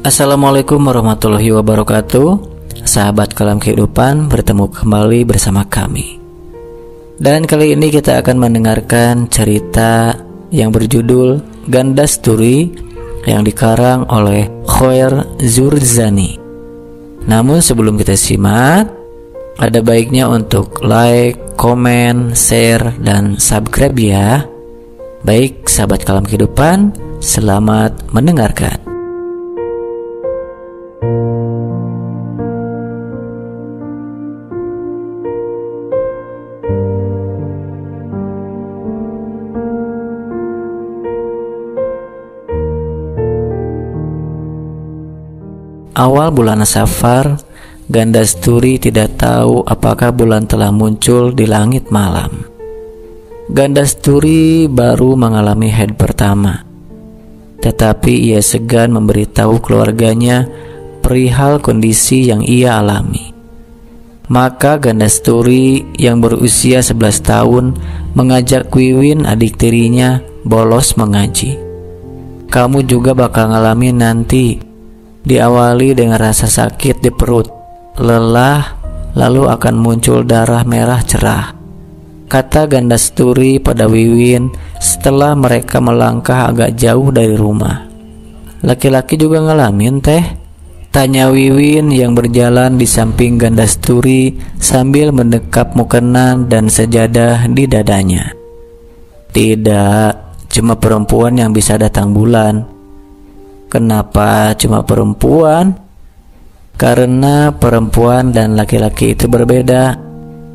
Assalamualaikum warahmatullahi wabarakatuh. Sahabat Kalam Kehidupan, bertemu kembali bersama kami. Dan kali ini kita akan mendengarkan cerita yang berjudul Gandasturi yang dikarang oleh Khoer Zurzani. Namun sebelum kita simak, ada baiknya untuk like, komen, share, dan subscribe ya. Baik sahabat Kalam Kehidupan, selamat mendengarkan. Awal bulan Safar, Gandasturi tidak tahu apakah bulan telah muncul di langit malam. Gandasturi baru mengalami haid pertama, tetapi ia segan memberitahu keluarganya perihal kondisi yang ia alami. Maka Gandasturi yang berusia 11 tahun mengajak Wiwin, adik tirinya, bolos mengaji. Kamu juga bakal ngalamin nanti. Diawali dengan rasa sakit di perut, lelah, lalu akan muncul darah merah cerah, kata Gandasturi pada Wiwin setelah mereka melangkah agak jauh dari rumah. Laki-laki juga ngalamin teh? Tanya Wiwin yang berjalan di samping Gandasturi sambil mendekap mukena dan sejadah di dadanya. Tidak, cuma perempuan yang bisa datang bulan. Kenapa cuma perempuan? Karena perempuan dan laki-laki itu berbeda,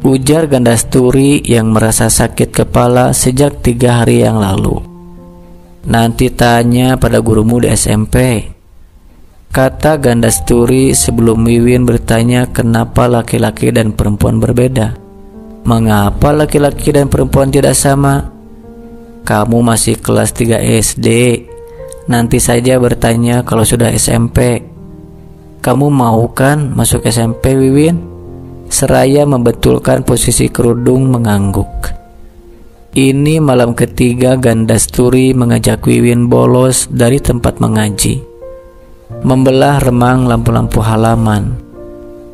ujar Gandasturi yang merasa sakit kepala sejak 3 hari yang lalu. Nanti tanya pada gurumu di SMP, kata Gandasturi sebelum Wiwin bertanya kenapa laki-laki dan perempuan berbeda. Mengapa laki-laki dan perempuan tidak sama? Kamu masih kelas 3 SD. Nanti saja bertanya kalau sudah SMP. Kamu mau kan masuk SMP, Wiwin? Seraya membetulkan posisi kerudung mengangguk. Ini malam ketiga Gandasturi mengajak Wiwin bolos dari tempat mengaji, membelah remang lampu-lampu halaman.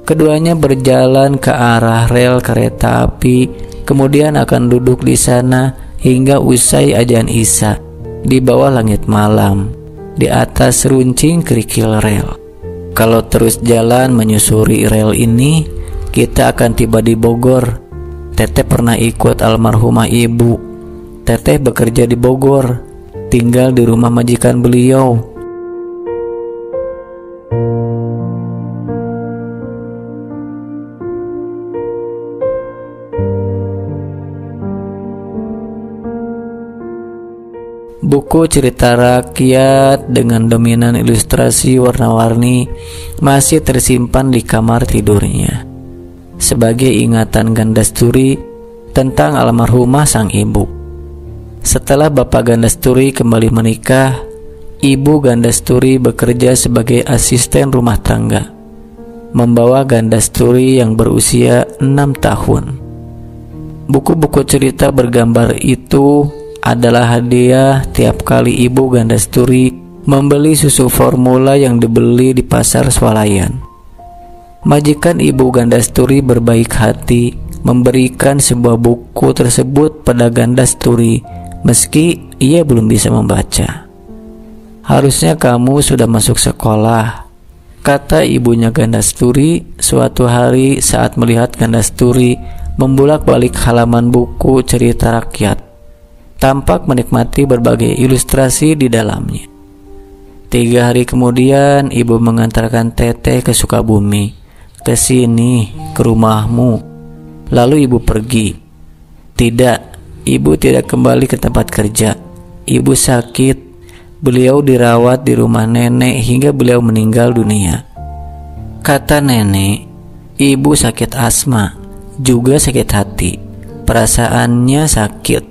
Keduanya berjalan ke arah rel kereta api, kemudian akan duduk di sana hingga usai azan Isya. Di bawah langit malam, di atas runcing kerikil rel. Kalau terus jalan menyusuri rel ini, kita akan tiba di Bogor. Teteh pernah ikut almarhumah ibu. Teteh bekerja di Bogor, tinggal di rumah majikan beliau. Buku cerita rakyat dengan dominan ilustrasi warna-warni masih tersimpan di kamar tidurnya sebagai ingatan Gandasturi tentang almarhumah sang ibu. Setelah bapak Gandasturi kembali menikah, ibu Gandasturi bekerja sebagai asisten rumah tangga, membawa Gandasturi yang berusia 6 tahun. Buku-buku cerita bergambar itu adalah hadiah tiap kali ibu Gandasturi membeli susu formula yang dibeli di pasar swalayan. Majikan ibu Gandasturi berbaik hati memberikan sebuah buku tersebut pada Gandasturi meski ia belum bisa membaca. Harusnya kamu sudah masuk sekolah, kata ibunya Gandasturi suatu hari saat melihat Gandasturi membulak-balik halaman buku cerita rakyat, tampak menikmati berbagai ilustrasi di dalamnya. 3 hari kemudian, ibu mengantarkan Teteh ke Sukabumi. Ke sini, ke rumahmu. Lalu ibu pergi. Tidak, ibu tidak kembali ke tempat kerja. Ibu sakit. Beliau dirawat di rumah nenek hingga beliau meninggal dunia. Kata nenek, ibu sakit asma, juga sakit hati. Perasaannya sakit,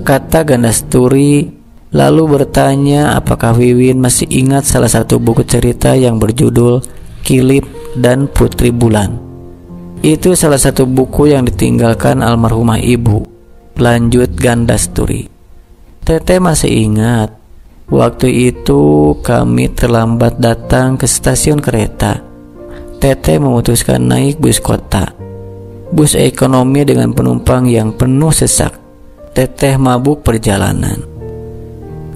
kata Gandasturi, lalu bertanya apakah Wiwin masih ingat salah satu buku cerita yang berjudul Kilip dan Putri Bulan. Itu salah satu buku yang ditinggalkan almarhumah ibu, lanjut Gandasturi. Teteh masih ingat. Waktu itu kami terlambat datang ke stasiun kereta. Teteh memutuskan naik bus kota. Bus ekonomi dengan penumpang yang penuh sesak. Teteh mabuk perjalanan.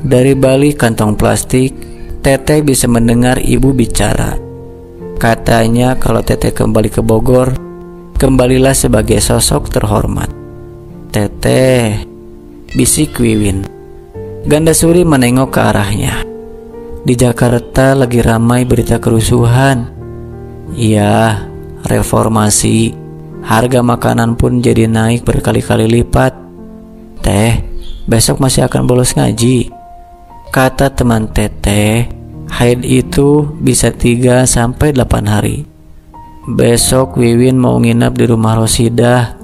Dari balik kantong plastik, Teteh bisa mendengar ibu bicara. Katanya kalau Teteh kembali ke Bogor, kembalilah sebagai sosok terhormat. Teteh, bisik Wiwin. Gandasuri menengok ke arahnya. Di Jakarta lagi ramai berita kerusuhan. Iya, reformasi. Harga makanan pun jadi naik berkali-kali lipat. Teh, besok masih akan bolos ngaji. Kata teman Teteh, haid itu bisa 3-8 hari. Besok Wiwin mau nginap di rumah Rosidah.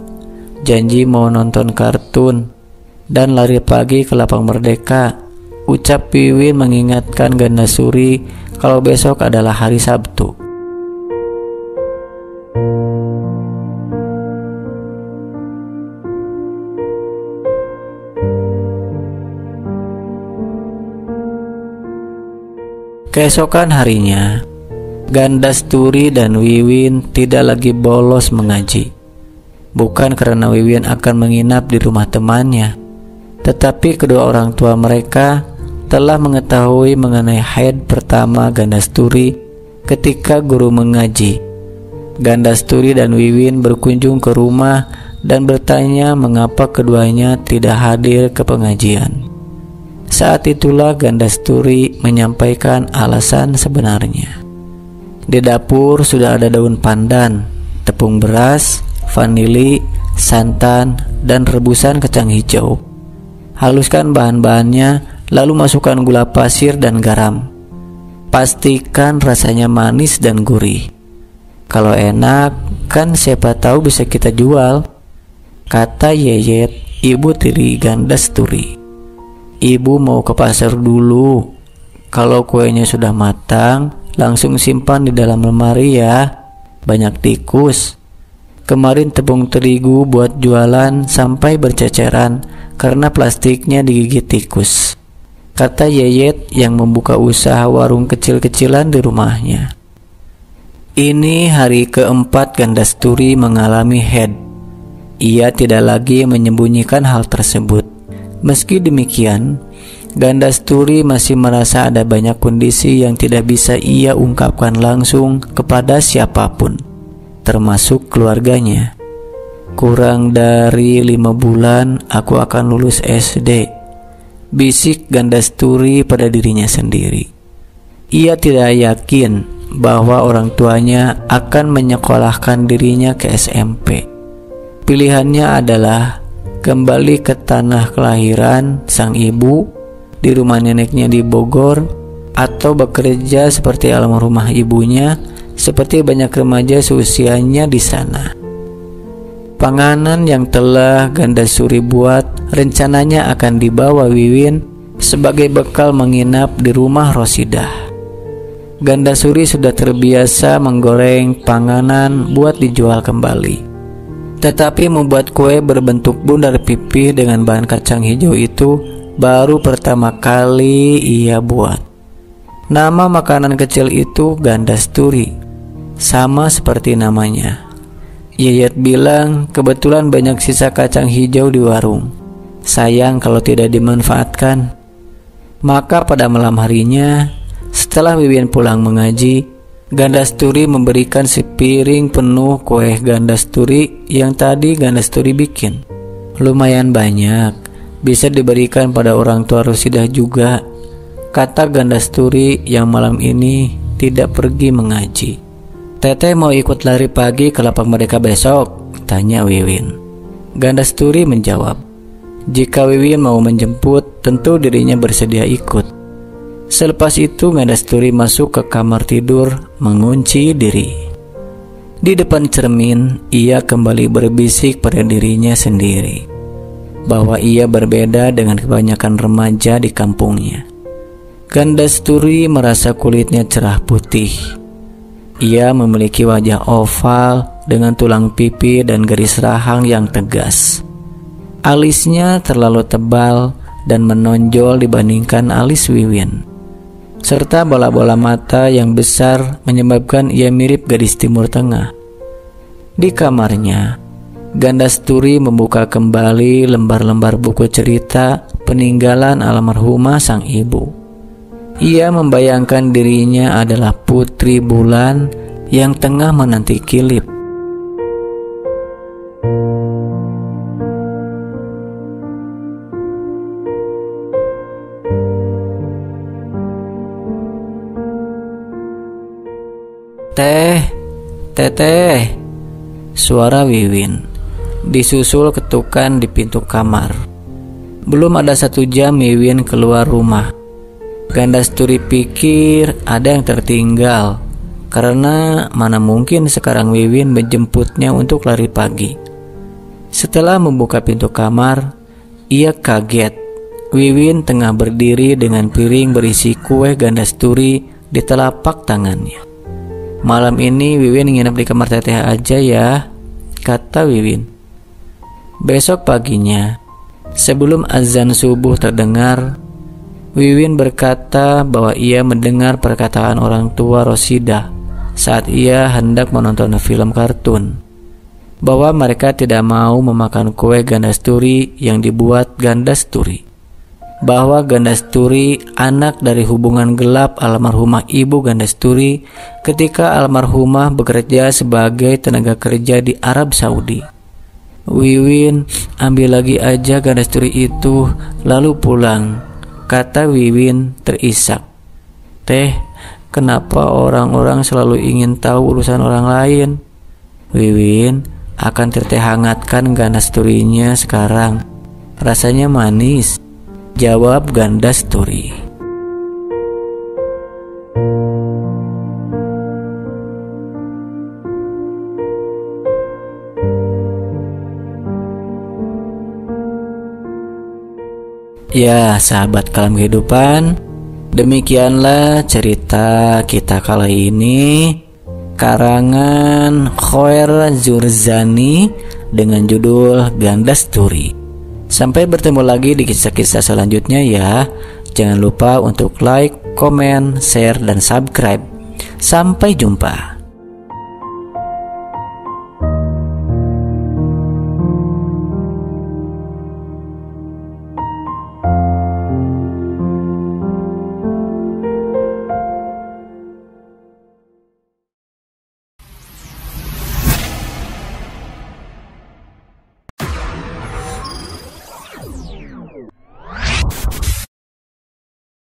Janji mau nonton kartun dan lari pagi ke lapang Merdeka. Ucap Wiwin mengingatkan Gandasuri kalau besok adalah hari Sabtu. Keesokan harinya, Gandasturi dan Wiwin tidak lagi bolos mengaji. Bukan karena Wiwin akan menginap di rumah temannya, tetapi kedua orang tua mereka telah mengetahui mengenai haid pertama Gandasturi ketika guru mengaji. Gandasturi dan Wiwin berkunjung ke rumah dan bertanya mengapa keduanya tidak hadir ke pengajian. Saat itulah Gandasturi menyampaikan alasan sebenarnya. Di dapur sudah ada daun pandan, tepung beras, vanili, santan, dan rebusan kacang hijau. Haluskan bahan-bahannya, lalu masukkan gula pasir dan garam. Pastikan rasanya manis dan gurih. Kalau enak, kan siapa tahu bisa kita jual, kata Yeyet, ibu tiri Gandasturi. Ibu mau ke pasar dulu. Kalau kuenya sudah matang, langsung simpan di dalam lemari ya. Banyak tikus. Kemarin tepung terigu buat jualan sampai berceceran karena plastiknya digigit tikus, kata Yeyet yang membuka usaha warung kecil-kecilan di rumahnya. Ini hari keempat Gandasturi mengalami haid. Ia tidak lagi menyembunyikan hal tersebut. Meski demikian, Gandasturi masih merasa ada banyak kondisi yang tidak bisa ia ungkapkan langsung kepada siapapun, termasuk keluarganya. Kurang dari 5 bulan aku akan lulus SD, bisik Gandasturi pada dirinya sendiri. Ia tidak yakin bahwa orang tuanya akan menyekolahkan dirinya ke SMP. Pilihannya adalah kembali ke tanah kelahiran sang ibu di rumah neneknya di Bogor, atau bekerja seperti almarhumah ibunya, seperti banyak remaja seusianya di sana. Panganan yang telah Gandasuri buat rencananya akan dibawa Wiwin sebagai bekal menginap di rumah Rosidah. Gandasuri sudah terbiasa menggoreng panganan buat dijual kembali. Tetapi membuat kue berbentuk bundar pipih dengan bahan kacang hijau itu baru pertama kali ia buat. Nama makanan kecil itu Gandasturi, sama seperti namanya. Yeyet bilang kebetulan banyak sisa kacang hijau di warung. Sayang kalau tidak dimanfaatkan. Maka pada malam harinya, setelah Wiwin pulang mengaji, Gandasturi memberikan sepiring penuh kue Gandasturi yang tadi Gandasturi bikin. Lumayan banyak, bisa diberikan pada orang tua Rosidah juga, kata Gandasturi yang malam ini tidak pergi mengaji. Teteh mau ikut lari pagi ke lapang Merdeka besok? Tanya Wiwin. Gandasturi menjawab, jika Wiwin mau menjemput, tentu dirinya bersedia ikut. Selepas itu Gandasturi masuk ke kamar tidur, mengunci diri. Di depan cermin, ia kembali berbisik pada dirinya sendiri bahwa ia berbeda dengan kebanyakan remaja di kampungnya. Gandasturi merasa kulitnya cerah putih. Ia memiliki wajah oval dengan tulang pipi dan garis rahang yang tegas. Alisnya terlalu tebal dan menonjol dibandingkan alis Wiwin, serta bola-bola mata yang besar menyebabkan ia mirip gadis Timur Tengah. Di kamarnya, Gandasturi membuka kembali lembar-lembar buku cerita peninggalan almarhumah sang ibu. Ia membayangkan dirinya adalah putri bulan yang tengah menanti kilip. Teteh, suara Wiwin disusul ketukan di pintu kamar. Belum ada 1 jam Wiwin keluar rumah. Gandasturi pikir ada yang tertinggal, karena mana mungkin sekarang Wiwin menjemputnya untuk lari pagi. Setelah membuka pintu kamar, ia kaget. Wiwin tengah berdiri dengan piring berisi kue Gandasturi di telapak tangannya. "Malam ini Wiwin nginep di kamar teteh aja ya," kata Wiwin. Besok paginya, sebelum azan subuh terdengar, Wiwin berkata bahwa ia mendengar perkataan orang tua Rosidah saat ia hendak menonton film kartun, bahwa mereka tidak mau memakan kue Gandasturi yang dibuat Gandasturi, bahwa Gandasturi anak dari hubungan gelap almarhumah ibu Gandasturi ketika almarhumah bekerja sebagai tenaga kerja di Arab Saudi. "Wiwin, ambil lagi aja Gandasturi itu, lalu pulang," kata Wiwin terisak. "Teh, kenapa orang-orang selalu ingin tahu urusan orang lain?" "Wiwin akan teteh hangatkan Gandasturinya sekarang. Rasanya manis," jawab Gandasturi. Ya, sahabat Kalam Kehidupan, demikianlah cerita kita kali ini, karangan Khoer Zurzani dengan judul Gandasturi. Sampai bertemu lagi di kisah-kisah selanjutnya ya. Jangan lupa untuk like, komen, share, dan subscribe. Sampai jumpa.